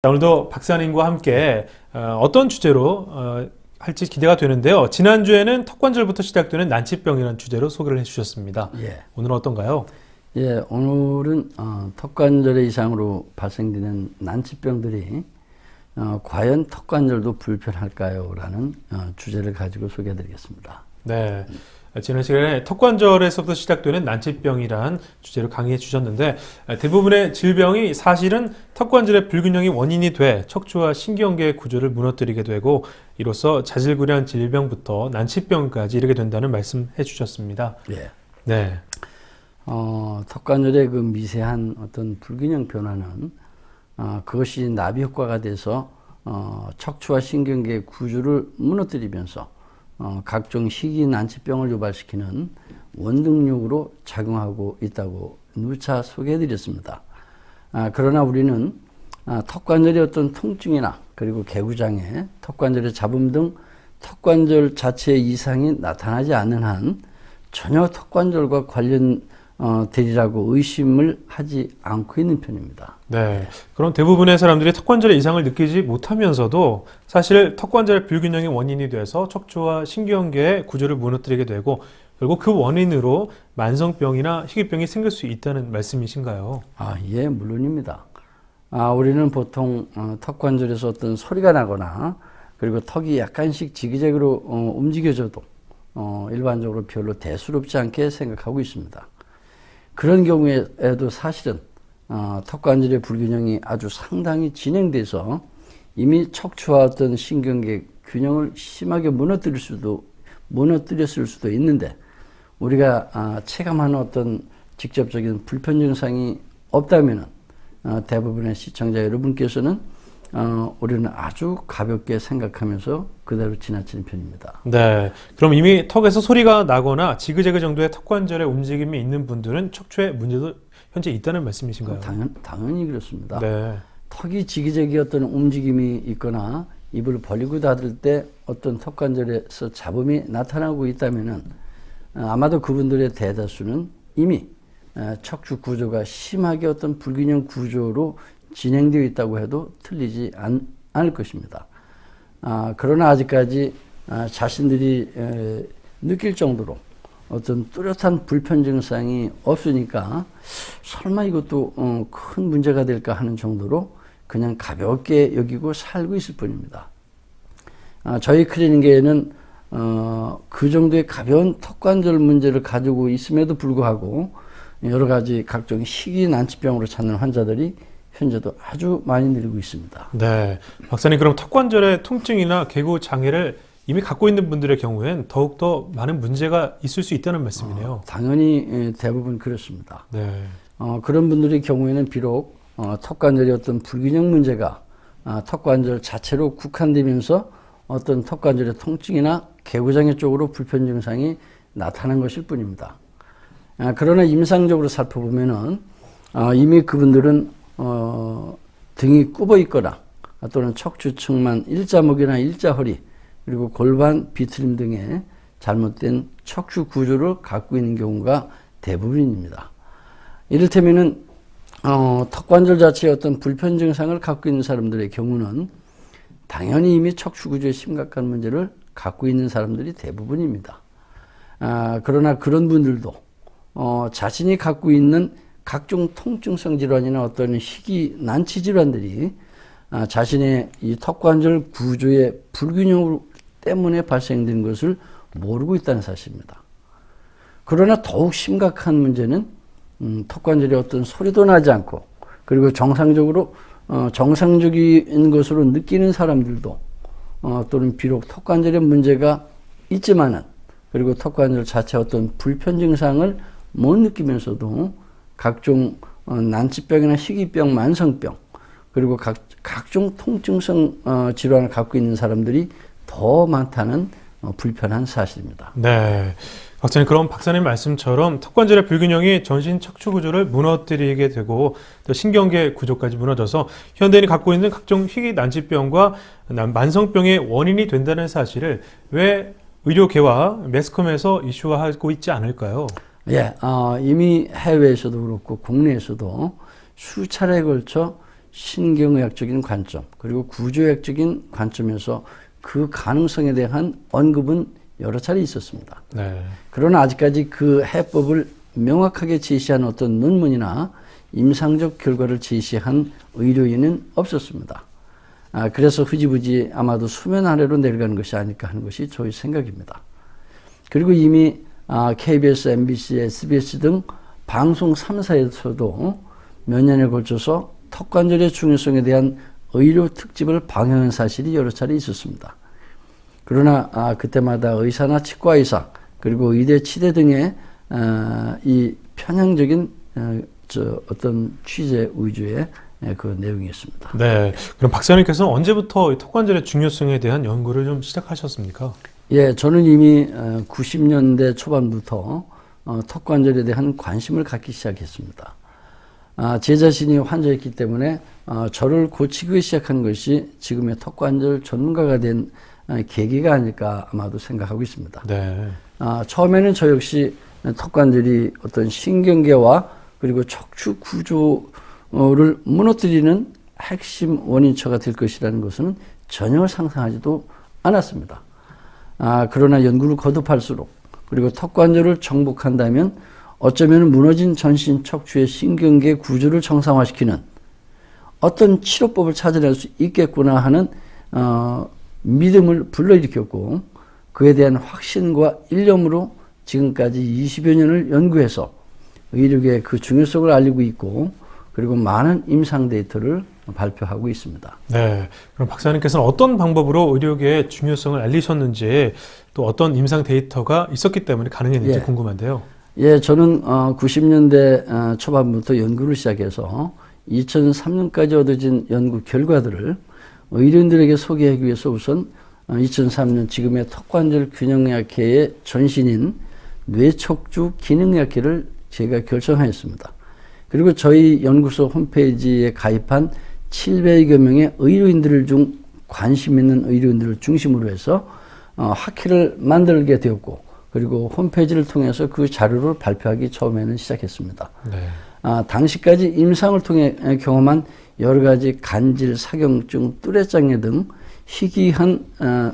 자, 오늘도 박사님과 함께 어떤 주제로 할지 기대가 되는데요. 지난주에는 턱관절부터 시작되는 난치병이라는 주제로 소개를 해주셨습니다. 예. 오늘은 어떤가요? 예, 오늘은 턱관절의 이상으로 발생되는 난치병들이 과연 턱관절도 불편할까요? 라는 주제를 가지고 소개해드리겠습니다. 네. 지난 시간에 턱관절에서부터 시작되는 난치병이란 주제로 강의해 주셨는데 대부분의 질병이 사실은 턱관절의 불균형이 원인이 돼 척추와 신경계의 구조를 무너뜨리게 되고 이로써 자질구레한 질병부터 난치병까지 이르게 된다는 말씀해 주셨습니다. 예. 네. 턱관절의 그 미세한 어떤 불균형 변화는 그것이 나비 효과가 돼서 척추와 신경계의 구조를 무너뜨리면서 각종 희귀 난치병을 유발시키는 원동력으로 작용하고 있다고 누차 소개해드렸습니다. 그러나 우리는 턱관절의 어떤 통증이나 그리고 개구장애, 턱관절의 잡음 등 턱관절 자체의 이상이 나타나지 않는 한 전혀 턱관절과 관련되리라고 의심을 하지 않고 있는 편입니다. 네. 그럼 대부분의 사람들이 턱관절의 이상을 느끼지 못하면서도 사실 턱관절의 불균형이 원인이 돼서 척추와 신경계의 구조를 무너뜨리게 되고 결국 그 원인으로 만성병이나 희귀병이 생길 수 있다는 말씀이신가요? 예, 물론입니다. 우리는 보통 턱관절에서 어떤 소리가 나거나 그리고 턱이 약간씩 지그재그로 움직여져도 일반적으로 별로 대수롭지 않게 생각하고 있습니다. 그런 경우에도 사실은 턱관절의 불균형이 아주 상당히 진행돼서 이미 척추와 어떤 신경계 균형을 심하게 무너뜨렸을 수도 있는데 우리가 체감하는 어떤 직접적인 불편 증상이 없다면 대부분의 시청자 여러분께서는 우리는 아주 가볍게 생각하면서 그대로 지나치는 편입니다. 네. 그럼 이미 턱에서 소리가 나거나 지그재그 정도의 턱관절의 움직임이 있는 분들은 척추에 문제도 현재 있다는 말씀이신가요? 당연히 그렇습니다. 네. 턱이 지그재그 어떤 움직임이 있거나 입을 벌리고 닫을 때 어떤 턱관절에서 잡음이 나타나고 있다면 아마도 그분들의 대다수는 이미 척추 구조가 심하게 어떤 불균형 구조로 진행되어 있다고 해도 틀리지 않을 것입니다. 그러나 아직까지 자신들이 느낄 정도로 어떤 뚜렷한 불편 증상이 없으니까 설마 이것도 큰 문제가 될까 하는 정도로 그냥 가볍게 여기고 살고 있을 뿐입니다. 저희 클리닉에는 그 정도의 가벼운 턱관절 문제를 가지고 있음에도 불구하고 여러 가지 각종 희귀 난치병으로 찾는 환자들이 현재도 아주 많이 늘고 있습니다. 네. 박사님, 그럼 턱관절의 통증이나 개구 장애를 이미 갖고 있는 분들의 경우엔 더욱더 많은 문제가 있을 수 있다는 말씀이네요. 당연히 대부분 그렇습니다. 네. 그런 분들의 경우에는 비록 턱관절의 어떤 불균형 문제가 턱관절 자체로 국한되면서 어떤 턱관절의 통증이나 개구장애 쪽으로 불편 증상이 나타난 것일 뿐입니다. 그러나 임상적으로 살펴보면은 이미 그분들은 등이 굽어 있거나 또는 척추측만 일자목이나 일자허리 그리고 골반 비틀림 등의 잘못된 척추 구조를 갖고 있는 경우가 대부분입니다. 이를테면은 턱관절 자체의 어떤 불편 증상을 갖고 있는 사람들의 경우는 당연히 이미 척추 구조에 심각한 문제를 갖고 있는 사람들이 대부분입니다. 그러나 그런 분들도 자신이 갖고 있는 각종 통증성 질환이나 어떤 희귀 난치 질환들이 자신의 이 턱관절 구조의 불균형 때문에 발생된 것을 모르고 있다는 사실입니다. 그러나 더욱 심각한 문제는 턱관절에 어떤 소리도 나지 않고 그리고 정상적으로 정상적인 것으로 느끼는 사람들도 또는 비록 턱관절에 문제가 있지만은 그리고 턱관절 자체 어떤 불편 증상을 못 느끼면서도 각종 난치병이나 희귀병, 만성병 그리고 각종 통증성 질환을 갖고 있는 사람들이 더 많다는 불편한 사실입니다. 네. 박사님, 그럼 박사님 말씀처럼 턱관절의 불균형이 전신 척추 구조를 무너뜨리게 되고 또 신경계 구조까지 무너져서 현대인이 갖고 있는 각종 희귀 난치병과 만성병의 원인이 된다는 사실을 왜 의료계와 매스컴에서 이슈화하고 있지 않을까요? 예, 이미 해외에서도 그렇고 국내에서도 수차례에 걸쳐 신경의학적인 관점 그리고 구조의학적인 관점에서 그 가능성에 대한 언급은 여러 차례 있었습니다. 네. 그러나 아직까지 그 해법을 명확하게 제시한 어떤 논문이나 임상적 결과를 제시한 의료인은 없었습니다. 그래서 흐지부지 아마도 수면 아래로 내려가는 것이 아닐까 하는 것이 저희 생각입니다. 그리고 이미 KBS, MBC, SBS 등 방송 3사에서도 몇 년에 걸쳐서 턱관절의 중요성에 대한 의료 특집을 방영한 사실이 여러 차례 있었습니다. 그러나 그때마다 의사나 치과의사 그리고 의대, 치대 등의 이 편향적인 어떤 취재 위주의 그 내용이었습니다. 네. 그럼 박사님께서는 언제부터 이 턱관절의 중요성에 대한 연구를 좀 시작하셨습니까? 예, 저는 이미 90년대 초반부터 턱관절에 대한 관심을 갖기 시작했습니다. 제 자신이 환자였기 때문에 저를 고치기 시작한 것이 지금의 턱관절 전문가가 된 계기가 아닐까 아마도 생각하고 있습니다. 네. 처음에는 저 역시 턱관절이 어떤 신경계와 그리고 척추 구조를 무너뜨리는 핵심 원인처가 될 것이라는 것은 전혀 상상하지도 않았습니다. 그러나 연구를 거듭할수록 그리고 턱관절을 정복한다면 어쩌면 무너진 전신 척추의 신경계 구조를 정상화시키는 어떤 치료법을 찾아낼 수 있겠구나 하는 믿음을 불러일으켰고 그에 대한 확신과 일념으로 지금까지 20여 년을 연구해서 의료계에 그 중요성을 알리고 있고 그리고 많은 임상 데이터를 발표하고 있습니다. 네. 그럼 박사님께서는 어떤 방법으로 의료계의 중요성을 알리셨는지 또 어떤 임상 데이터가 있었기 때문에 가능했는지 궁금한데요. 예, 저는 90년대 초반부터 연구를 시작해서 2003년까지 얻어진 연구 결과들을 의료인들에게 소개하기 위해서 우선 2003년 지금의 턱관절 균형의학회의 전신인 뇌척추 기능의학회를 제가 결성하였습니다. 그리고 저희 연구소 홈페이지에 가입한 700여 명의 의료인들을 중 관심 있는 의료인들을 중심으로 해서 학회를 만들게 되었고 그리고 홈페이지를 통해서 그 자료를 발표하기 처음에는 시작했습니다. 네. 당시까지 임상을 통해 경험한 여러 가지 간질, 사경증, 뚜레장애 등 희귀한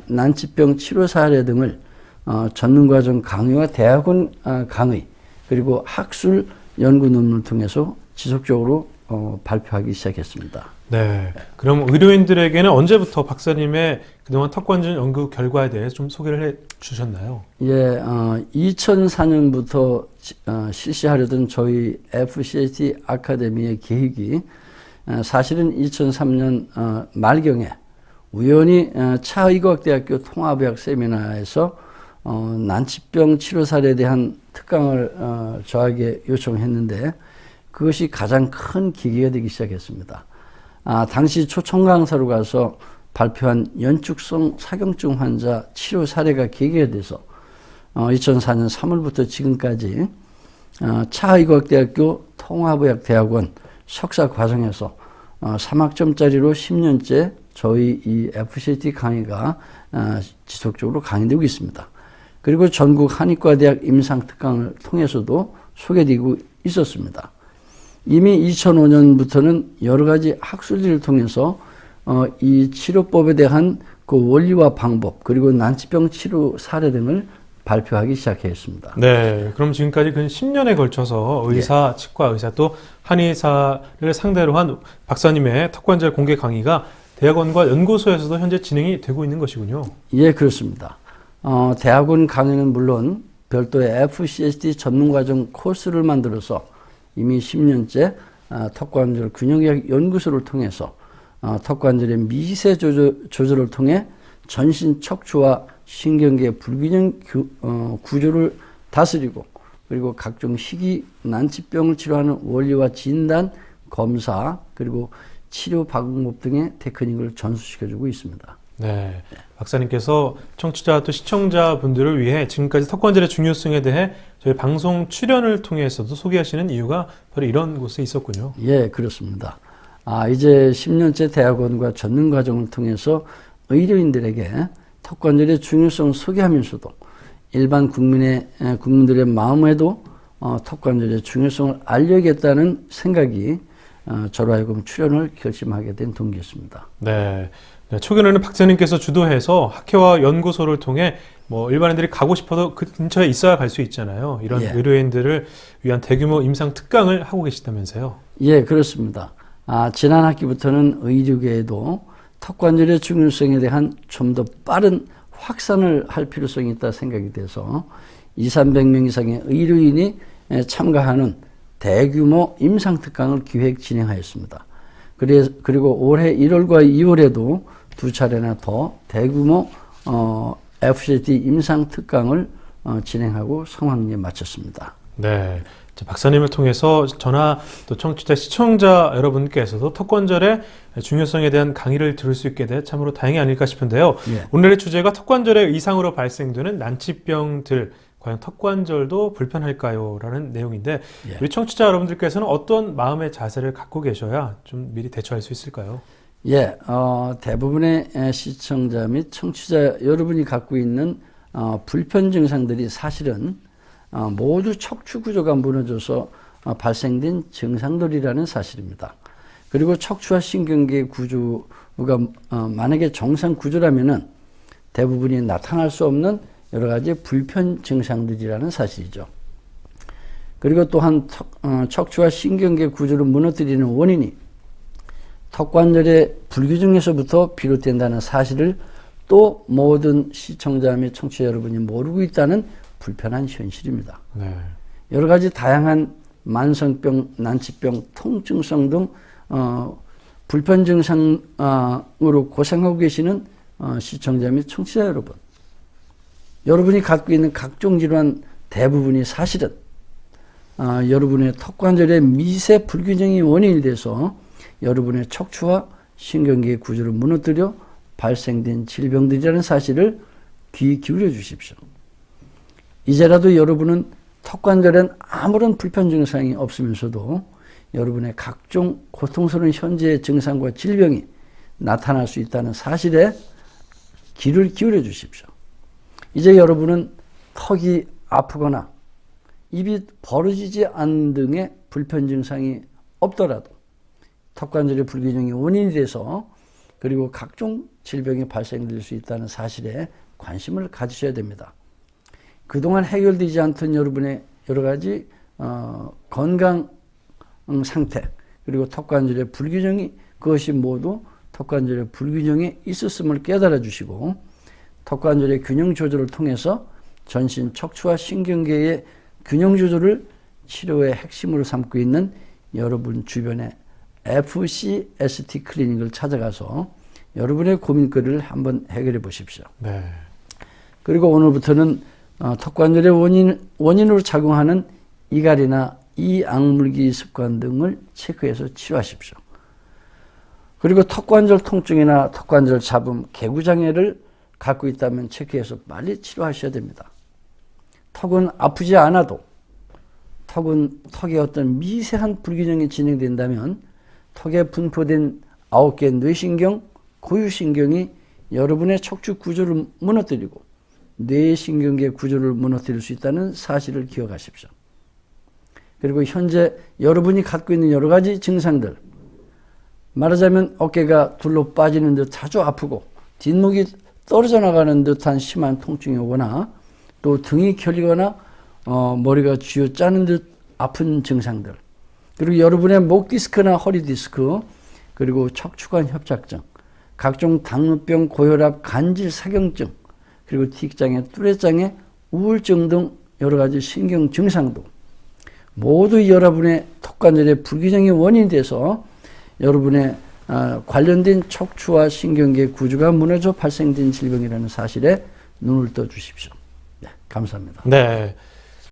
난치병 치료 사례 등을 전문과정 강의와 대학원 강의 그리고 학술 연구 논문을 통해서 지속적으로 발표하기 시작했습니다. 네. 그럼 의료인들에게는 언제부터 박사님의 그동안 턱관절 연구 결과에 대해 좀 소개를 해 주셨나요? 예, 2004년부터 실시하려던 저희 FCAT 아카데미의 계획이 사실은 2003년 말경에 우연히 차의과학대학교 통합의학 세미나에서 난치병 치료 사례에 대한 특강을 저에게 요청했는데 그것이 가장 큰 계기가 되기 시작했습니다. 당시 초청 강사로 가서 발표한 연축성 사경증 환자 치료 사례가 계기가 돼서 2004년 3월부터 지금까지 차의과학대학교 통합의학대학원 석사 과정에서 3학점짜리로 10년째 저희 이 FCT 강의가 지속적으로 강의되고 있습니다. 그리고 전국 한의과대학 임상특강을 통해서도 소개되고 있었습니다. 이미 2005년부터는 여러 가지 학술지를 통해서 이 치료법에 대한 그 원리와 방법 그리고 난치병 치료 사례 등을 발표하기 시작했습니다. 네, 그럼 지금까지 근 10년에 걸쳐서 의사, 치과 의사 또 한의사를 상대로 한 박사님의 턱관절 공개 강의가 대학원과 연구소에서도 현재 진행이 되고 있는 것이군요. 예, 그렇습니다. 대학원 강의는 물론 별도의 FCST 전문과정 코스를 만들어서 이미 10년째 턱관절 균형의학 연구소를 통해서 턱관절의 미세 조절을 통해 전신 척추와 신경계 불균형 구조를 다스리고 그리고 각종 희귀 난치병을 치료하는 원리와 진단, 검사 그리고 치료 방법 등의 테크닉을 전수시켜주고 있습니다. 네, 박사님께서 청취자 또 시청자분들을 위해 지금까지 턱관절의 중요성에 대해 저희 방송 출연을 통해서도 소개하시는 이유가 바로 이런 곳에 있었군요. 예, 그렇습니다. 이제 10년째 대학원과 전문과정을 통해서 의료인들에게 턱관절의 중요성을 소개하면서도 일반 국민들의 마음에도 턱관절의 중요성을 알려야겠다는 생각이 저로 하여금 출연을 결심하게 된 동기였습니다. 네. 네, 초기에는 박사님께서 주도해서 학회와 연구소를 통해 뭐 일반인들이 가고 싶어도 그 근처에 있어야 갈 수 있잖아요. 이런 예. 의료인들을 위한 대규모 임상 특강을 하고 계시다면서요. 예, 그렇습니다. 지난 학기부터는 의료계에도 턱관절의 중요성에 대한 좀 더 빠른 확산을 할 필요성이 있다 생각이 돼서 200~300명 이상의 의료인이 참가하는 대규모 임상특강을 기획 진행하였습니다. 그리고 올해 1월과 2월에도 2차례나 더 대규모 FCT 임상특강을 진행하고 성황리에 마쳤습니다. 네. 박사님을 통해서 저나 또 청취자, 시청자 여러분께서도 턱관절의 중요성에 대한 강의를 들을 수 있게 돼 참으로 다행이 아닐까 싶은데요. 예. 오늘의 주제가 턱관절의 이상으로 발생되는 난치병들, 과연 턱관절도 불편할까요? 라는 내용인데 예. 우리 청취자 여러분들께서는 어떤 마음의 자세를 갖고 계셔야 좀 미리 대처할 수 있을까요? 예, 대부분의 시청자 및 청취자 여러분이 갖고 있는 불편 증상들이 사실은 모두 척추 구조가 무너져서 발생된 증상들이라는 사실입니다. 그리고 척추와 신경계 구조가 만약에 정상 구조라면은 대부분이 나타날 수 없는 여러 가지 불편 증상들이라는 사실이죠. 그리고 또한 척추와 신경계 구조를 무너뜨리는 원인이 턱관절의 불규정에서부터 비롯된다는 사실을 또 모든 시청자 및 청취자 여러분이 모르고 있다는 불편한 현실입니다. 네. 여러 가지 다양한 만성병, 난치병, 통증성 등 불편 증상으로 고생하고 계시는 시청자 및 청취자 여러분, 여러분이 갖고 있는 각종 질환 대부분이 사실은 여러분의 턱관절의 미세 불균형이 원인이 돼서 여러분의 척추와 신경계의 구조를 무너뜨려 발생된 질병들이라는 사실을 귀 기울여 주십시오. 이제라도 여러분은 턱관절엔 아무런 불편 증상이 없으면서도 여러분의 각종 고통스러운 현재의 증상과 질병이 나타날 수 있다는 사실에 귀를 기울여 주십시오. 이제 여러분은 턱이 아프거나 입이 벌어지지 않는 등의 불편 증상이 없더라도 턱관절의 불균형이 원인이 돼서 그리고 각종 질병이 발생될 수 있다는 사실에 관심을 가지셔야 됩니다. 그동안 해결되지 않던 여러분의 여러 가지 건강 상태 그리고 턱관절의 불균형이 그것이 모두 턱관절의 불균형에 있었음을 깨달아 주시고 턱관절의 균형 조절을 통해서 전신 척추와 신경계의 균형 조절을 치료의 핵심으로 삼고 있는 여러분 주변의 FCST 클리닉을 찾아가서 여러분의 고민거리를 한번 해결해 보십시오. 네. 그리고 오늘부터는 턱관절의 원인으로 작용하는 이갈이나 이악물기 습관 등을 체크해서 치료하십시오. 그리고 턱관절 통증이나 턱관절 잡음, 개구장애를 갖고 있다면 체크해서 빨리 치료하셔야 됩니다. 턱은 아프지 않아도 턱에 어떤 미세한 불균형이 진행된다면 턱에 분포된 9개 뇌신경, 고유신경이 여러분의 척추 구조를 무너뜨리고 뇌신경계 구조를 무너뜨릴 수 있다는 사실을 기억하십시오. 그리고 현재 여러분이 갖고 있는 여러 가지 증상들, 말하자면 어깨가 둘러 빠지는 듯 자주 아프고 뒷목이 떨어져 나가는 듯한 심한 통증이 오거나 또 등이 결리거나 머리가 쥐어짜는 듯 아픈 증상들, 그리고 여러분의 목 디스크나 허리 디스크, 그리고 척추관 협착증, 각종 당뇨병, 고혈압, 간질, 사경증, 그리고 티익장애, 뚜레장애, 우울증 등 여러 가지 신경 증상도 모두 여러분의 턱관절의 불균형이 원인이 돼서 여러분의 관련된 척추와 신경계 구조가 무너져 발생된 질병이라는 사실에 눈을 떠 주십시오. 네, 감사합니다. 네.